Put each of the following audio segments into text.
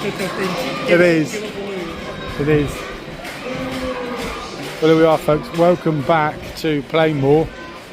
It is. It is. Well, here we are, folks. Welcome back to Plainmoor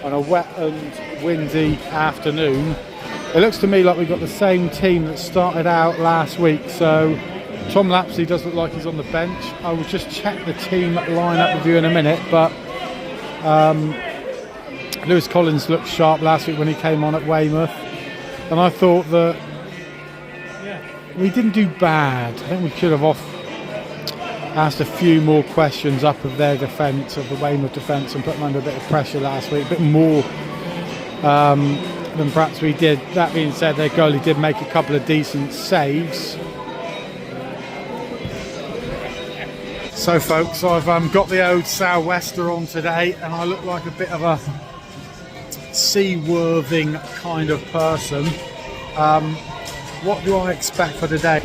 on a wet and windy afternoon. It looks to me like we've got the same team that started out last week. So Tom Lapsley does look like he's on the bench. I will just check the team line-up with you in a minute, but Lewis Collins looked sharp last week when he came on at Weymouth, and I thought that we didn't do bad. I think we should have asked a few more questions up of their defence, of the Weymouth defence, and put them under a bit of pressure last week, a bit more than perhaps we did. That being said, their goalie did make a couple of decent saves. So folks, I've got the old sou'wester on today, and I look like a bit of a seaworthing kind of person. What do I expect for today?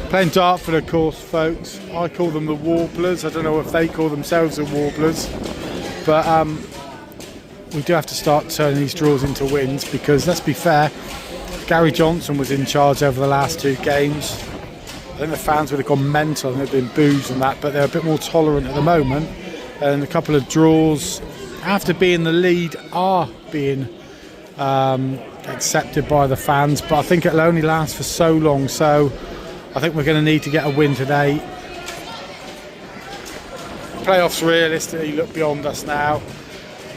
Playing Dartford, of course, folks. I call them the Warblers. I don't know if they call themselves the Warblers, but we do have to start turning these draws into wins, because let's be fair, Gary Johnson was in charge over the last two games. I think the fans would have gone mental and there'd been boos and that, but they're a bit more tolerant at the moment, and a couple of draws after being the lead are being accepted by the fans, but I think it'll only last for so long, so I think we're going to need to get a win today. Playoffs realistically look beyond us now,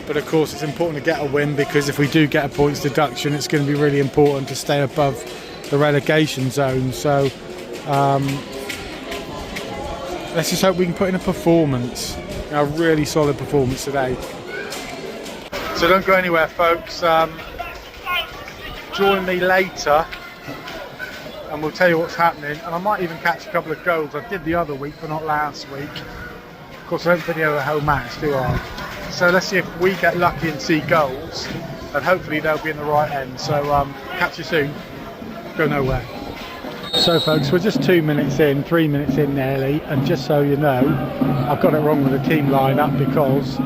but of course it's important to get a win, because if we do get a points deduction, it's going to be really important to stay above the relegation zone. So let's just hope we can put in a performance, a really solid performance today. So don't go anywhere, folks. Join me later and we'll tell you what's happening, and I might even catch a couple of goals. I did the other week but not last week. Of course I don't video the whole match, do I? So let's see if we get lucky and see goals, and hopefully they'll be in the right end. So catch you soon. Go nowhere. So folks, we're just 2 minutes in, 3 minutes in nearly, and just so you know, I've got it wrong with the team lineup, because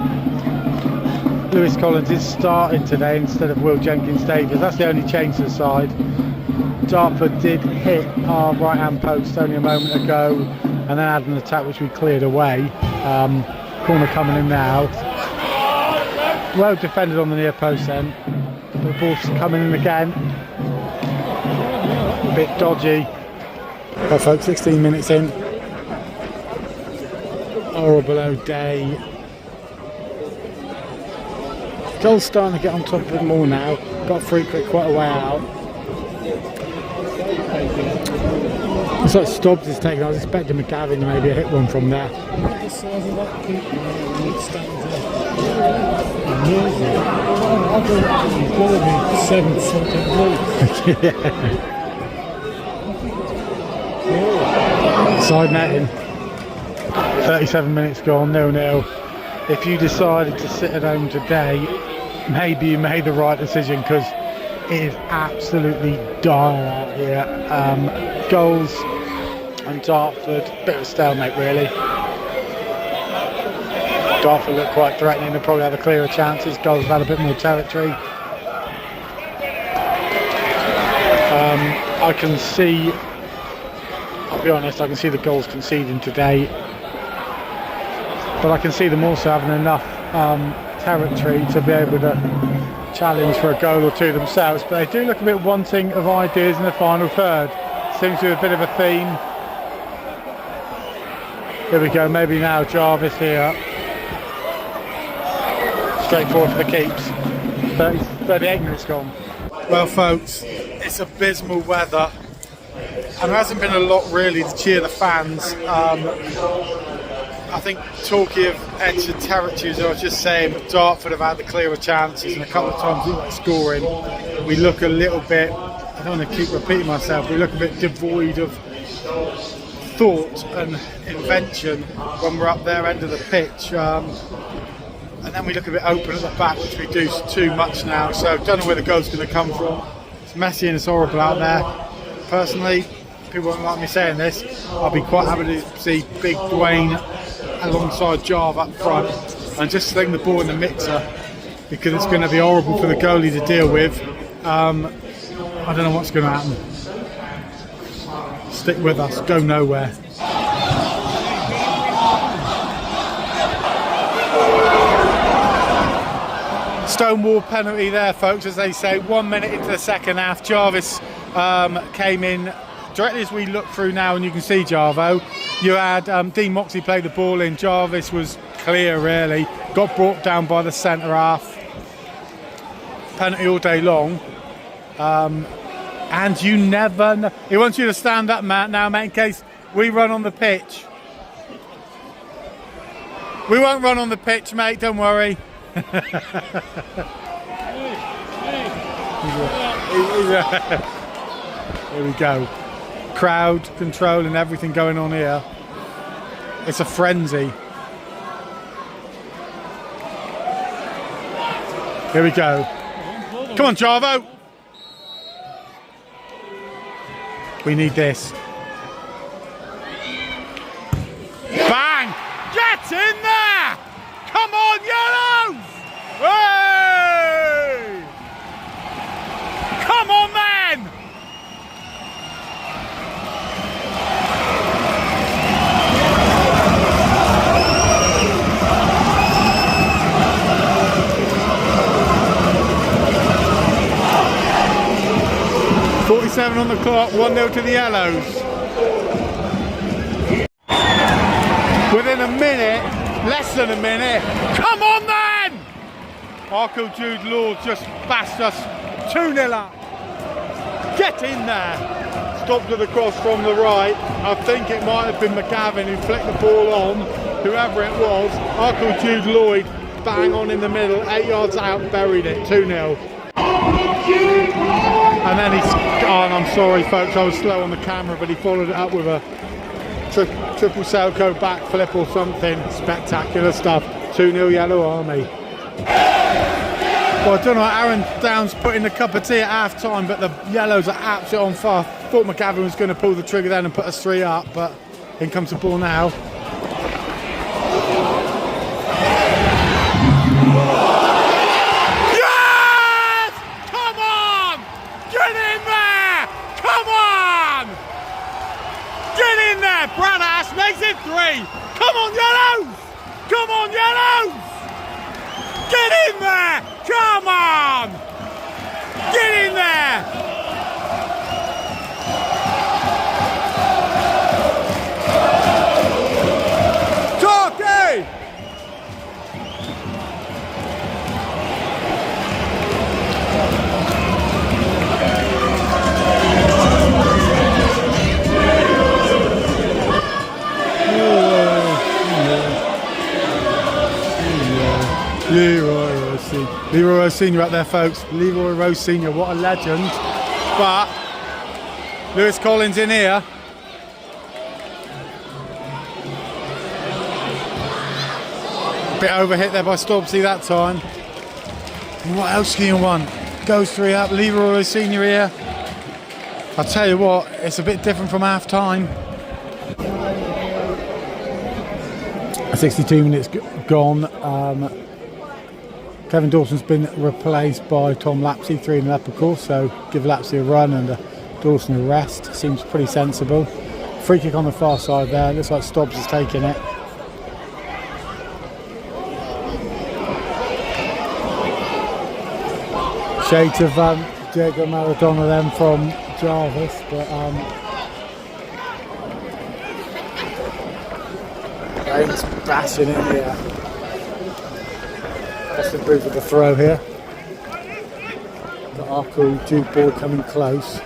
Lewis Collins is starting today instead of Will Jenkins-Davies. That's the only change to the side. Dartford did hit our right hand post only a moment ago, and then had an attack which we cleared away. Corner coming in now. Well defended on the near post then. The ball's coming in again. A bit dodgy. Well folks, 16 minutes in. Horrible old day. Goal's starting to get on top of it more now. Got free kick quite a way out. It's like Stubbs is taking. I was expecting McGavin to maybe hit one from there. Side netting. 37 minutes gone, 0-0. If you decided to sit at home today, maybe you made the right decision, because it is absolutely dire out here. Goals and Dartford, bit of a stalemate really. Dartford look quite threatening, they probably have a clearer chances. Goals have had a bit more territory. I can see, I'll be honest, I can see the goals conceding today, but I can see them also having enough territory to be able to challenge for a goal or two themselves. But they do look a bit wanting of ideas in the final third. Seems to be a bit of a theme. Here we go, maybe now Jarvis here. Straight forward for the keeps. 38 minutes gone. Well folks, it's abysmal weather, and there hasn't been a lot really to cheer the fans. I think Torquay have edged the territory, as I was just saying, but Dartford have had the clearer chances, and a couple of times we like scoring. We look a little bit, I don't want to keep repeating myself, we look a bit devoid of thought and invention when we're up their end of the pitch. And then we look a bit open at the back, which we do too much now, so don't know where the goal's going to come from. It's messy and it's horrible out there. Personally, people won't like me saying this, I'll be quite happy to see Big Dwayne alongside Jarve up front and just sling the ball in the mixer, because it's going to be horrible for the goalie to deal with. I don't know what's going to happen. Stick with us, go nowhere. Stonewall penalty there, folks, as they say. 1 minute into the second half. Jarvis came in directly as we look through now, and you can see Jarvo. You had Dean Moxley play the ball in. Jarvis was clear, really. Got brought down by the centre half. Penalty all day long. And you never know. He wants you to stand up, Matt, now, mate, in case we run on the pitch. We won't run on the pitch, mate, don't worry. Here we go. Crowd control and everything going on here. It's a frenzy. Here we go. Come on, Jarvo. We need this. Bang! Get in there! Come on, Yellows! Hey! Come on, man! .47 on the clock, 1-0 to the Yellows. Within a minute, less than a minute, come on then! Marco Jude Law just bashed us 2-0 up. Get in there! Stopped with a cross from the right. I think it might have been McGavin who flicked the ball on, whoever it was. Marco Jude Lloyd, bang on in the middle, 8 yards out, buried it, 2-0. And then he's, oh, and I'm sorry folks, I was slow on the camera, but he followed it up with a triple Selco backflip or something. Spectacular stuff. 2-0 Yellow Army. Well, I don't know what Aaron Downs put in the cup of tea at half time, but the Yellows are absolutely on fire. Thought McGavin was going to pull the trigger then and put us 3 up, but in comes the ball now. Brad Ash makes it 3. Come on, Yellows! Come on, Yellows! Get in there! Come on! Get in there! Torquay! Leroy Rose Senior up there, folks. Leroy Rose Senior, what a legend. But Lewis Collins in here. Bit overhit there by Stobbsy that time. What else can you want? Goes 3 up. Leroy Rose Senior here. I'll tell you what, it's a bit different from half time. 62 minutes gone. Kevin Dawson's been replaced by Tom Lapsey, 3 and up of course, so give Lapsey a run and Dawson a rest. Seems pretty sensible. Free kick on the far side there, looks like Stobbs is taking it. Shades of Diego Maradona then from Jarvis, but Baines bashing it here. Let's improve with the throw here. Got our cool Duke ball coming close.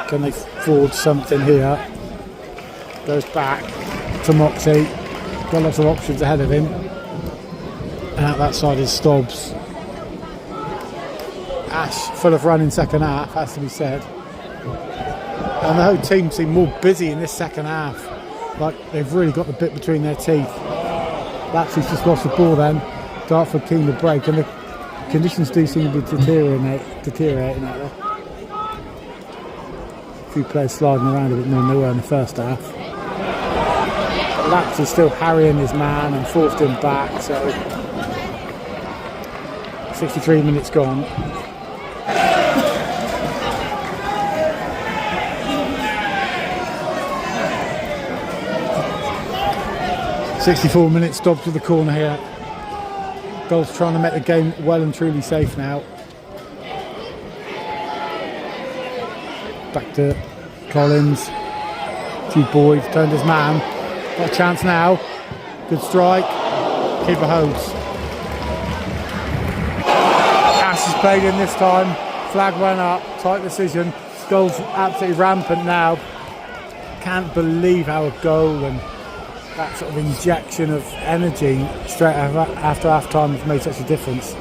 Can they forward something here? Goes back to Moxie. Got lots of options ahead of him. And out that side is Stobbs. Ash full of run in second half, has to be said. And the whole team seem more busy in this second half. Like they've really got the bit between their teeth. Lapsey's just lost the ball then. Dartford keen to break, and the conditions do seem to be deteriorating out there. A few players sliding around a bit more than they were in the first half. But Lapsey's still harrying his man and forced him back, so 63 minutes gone. 64 minutes, Dobbs with the corner here. Goals trying to make the game well and truly safe now. Back to Collins. Two Boyd, turned his man. Got a chance now. Good strike. Keeper holds. Ash is played in this time. Flag went up. Tight decision. Goal's absolutely rampant now. Can't believe how a goal and that sort of injection of energy straight after half time has made such a difference.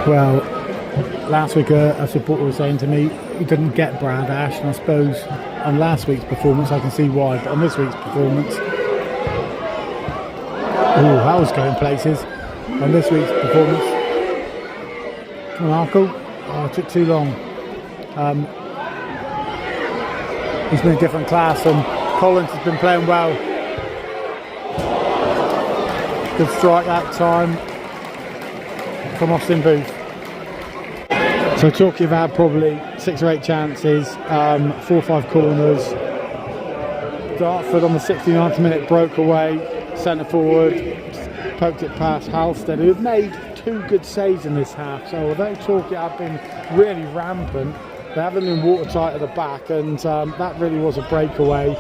Well, last week a supporter was saying to me he didn't get Brad Ash, and I suppose on last week's performance I can see why, but on this week's performance, oh, that was going places. On this week's performance, come on, Arkle. Oh, it took too long. He's been a different class, and Collins has been playing well. Good strike that time from Austin Booth. So Torquay have had probably 6 or 8 chances, 4 or 5 corners. Dartford on the 69th minute broke away, centre forward, poked it past Halstead, who have made 2 good saves in this half. So although Torquay have been really rampant, they haven't been watertight at the back, and that really was a breakaway.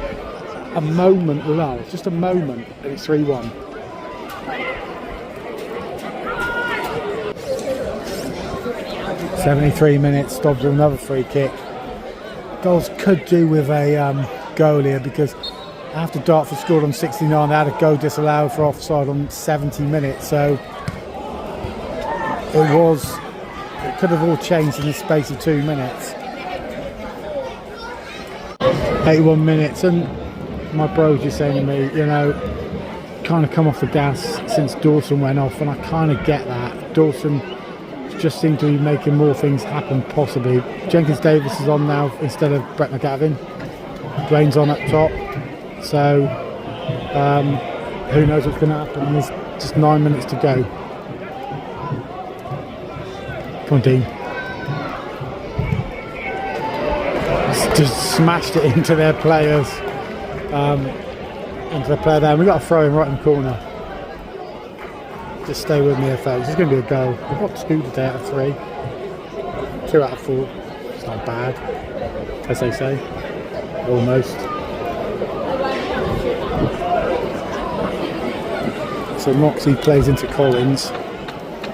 A moment, well, just a moment, and it's 3-1. '73 minutes, Dobbs with another free kick. Goals could do with a goal here, because after Dartford scored on 69, they had a goal disallowed for offside on 70 minutes. So it could have all changed in the space of 2 minutes. 81 minutes, and my bro's just saying to me, you know, kind of come off the gas since Dawson went off, and I kind of get that. Dawson just seemed to be making more things happen, possibly. Jenkins Davis is on now instead of Brett McGavin. Dwayne's on up top, so who knows what's going to happen. There's just 9 minutes to go. Come on, Dean. Just smashed it into their players, into the player there. And we got a throw in right in the corner. Just stay with me, folks. It's going to be a goal. We've got 2 today out of 3. 2 out of 4. It's not bad, as they say. Almost. So Moxie plays into Collins.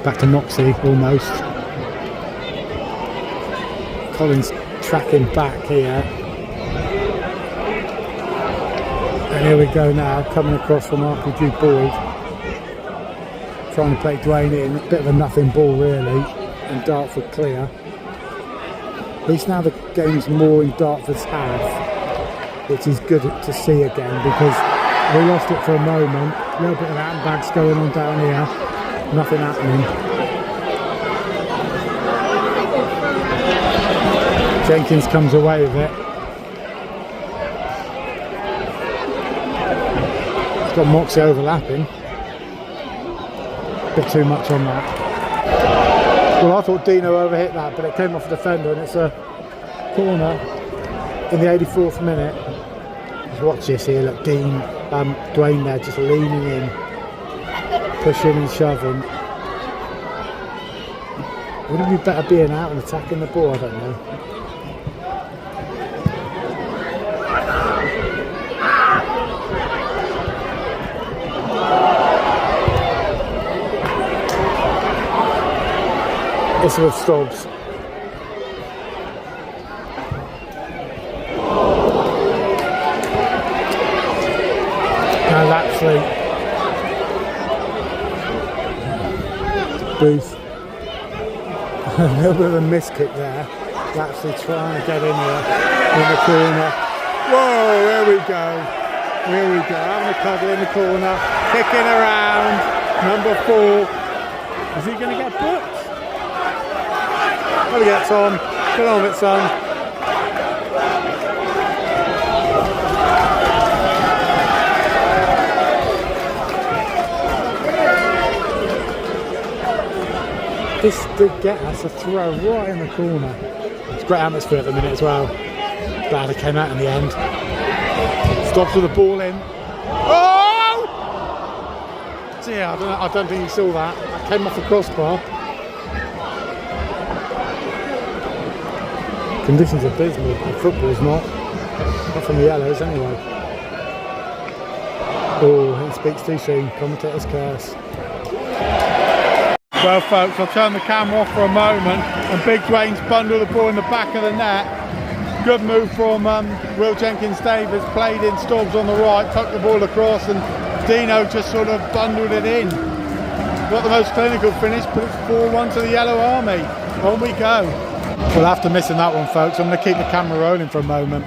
Back to Moxie, almost. Collins tracking back here. And here we go now, coming across from RPG Boyd. Trying to play Dwayne in, a bit of a nothing ball really, and Dartford clear. At least now the game's more in Dartford's half, which is good to see again, because we lost it for a moment. A little bit of handbags going on down here, nothing happening. Jenkins comes away with it. He's got Moxie overlapping. Bit too much on that. Well, I thought Dino overhit that, but it came off the defender, and it's a corner in the 84th minute. Just watch this here, look, Dwayne there just leaning in, pushing and shoving. Wouldn't it be better being out and attacking the ball? I don't know. This with Stobbs. Now Lapsley. Booth. A little bit of a miss kick there. Lapsley trying to get in here in the corner. Whoa, here we go. Here we go. Having a cuddle in the corner. Kicking around. Number 4. Is he going to get booked? There we go, Tom. Get on with it, son. This did get us a throw right in the corner. It's great atmosphere at the minute as well. Glad it came out in the end. Stops with the ball in. Oh! Dear, I don't think you saw that. That came off the crossbar. Conditions are abysmal, but football's not. Not from the yellows anyway. Oh, he speaks too soon. Commentator's curse. Well folks, I'll turn the camera off for a moment and Big Dwayne's bundled the ball in the back of the net. Good move from Will Jenkins-Davis, played in Stobbs on the right, tucked the ball across and Dino just sort of bundled it in. Not the most clinical finish, but it's 4-1 to the Yellow Army. On we go. Well, after missing that one folks, I'm going to keep the camera rolling for a moment.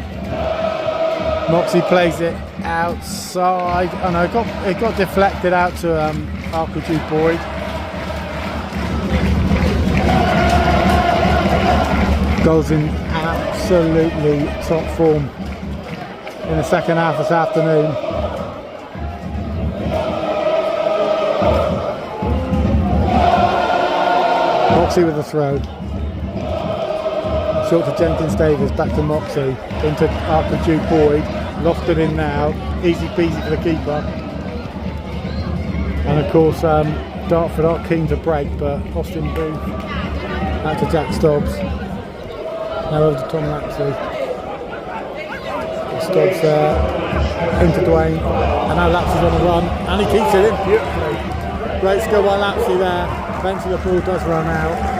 Moxie plays it outside. Oh no, it got deflected out to Arkadew Boyd. Goals in absolutely top form in the second half this afternoon. Moxie with the throw. Short to Jenkins-Davis, back to Moxie, into Arkadew Boyd, lofted in now, easy peasy for the keeper. And of course Dartford are keen to break, but Austin Booth out to Jack Stobbs. Now over to Tom Lapsley. Stobbs into Dwayne, and now Lapsley's on the run, and he keeps it in beautifully. Great skill by Lapsley there. Eventually the ball does run out.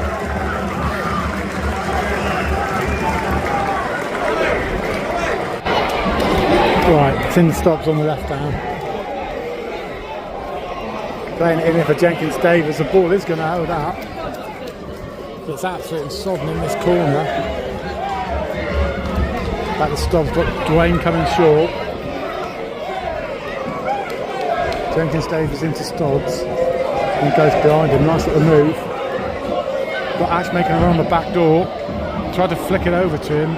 Right, it's in Stobbs on the left hand. Playing it in for Jenkins-Davis, the ball is going to hold up. It's absolutely sodden in this corner. Back to Stobbs, but Dwayne coming short. Jenkins-Davis into Stobbs. He goes behind him, nice little move. Got Ash making a run on the back door. Tried to flick it over to him.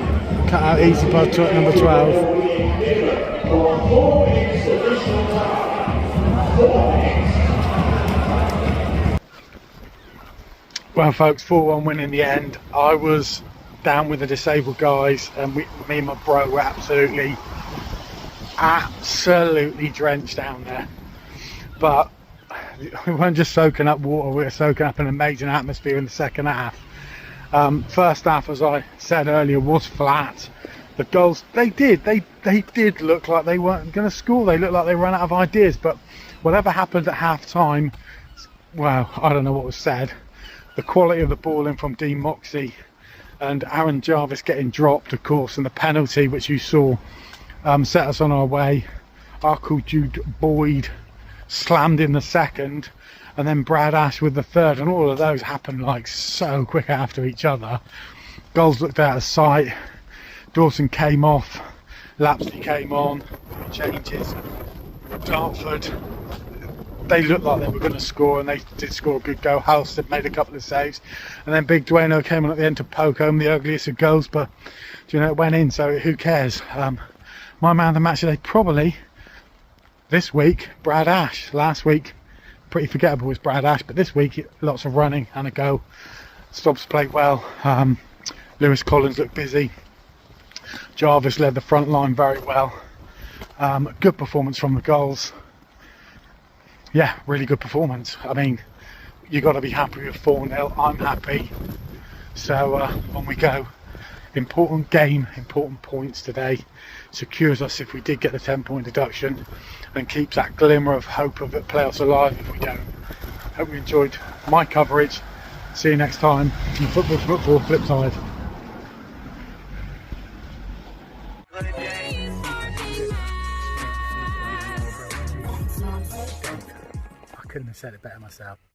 Cut out easy by number 12. Well folks, 4-1 win in the end. I was down with the disabled guys and me and my bro were absolutely drenched down there. But we weren't just soaking up water, we were soaking up an amazing atmosphere in the second half. First half, as I said earlier, was flat. The goals, they did look like they weren't going to score. They looked like they ran out of ideas, but whatever happened at half time, well, I don't know what was said. The quality of the ball in from Dean Moxie and Aaron Jarvis getting dropped, of course, and the penalty which you saw set us on our way. Arkadew Boyd slammed in the second, and then Brad Ash with the third, and all of those happened like so quick after each other. Goals looked out of sight. Dawson came off, Lapsley came on, changes. Dartford, they looked like they were going to score, and they did score a good goal. Halstead made a couple of saves, and then Big Dwayne came on at the end to poke home the ugliest of goals, but you know, it went in, so who cares. My man of the match today, probably this week, Brad Ash. Last week pretty forgettable was Brad Ash, but this week lots of running and a go. Stobbs played well. Lewis Collins looked busy. Jarvis led the front line very well. Good performance from the goals. Yeah, really good performance. I mean, you got to be happy with 4-0. I'm happy. So on we go. Important game, important points today. Secures us if we did get the 10-point deduction, and keeps that glimmer of hope of it playoffs alive if we don't. Hope you enjoyed my coverage. See you next time on Football Flip Side. I couldn't have said it better myself.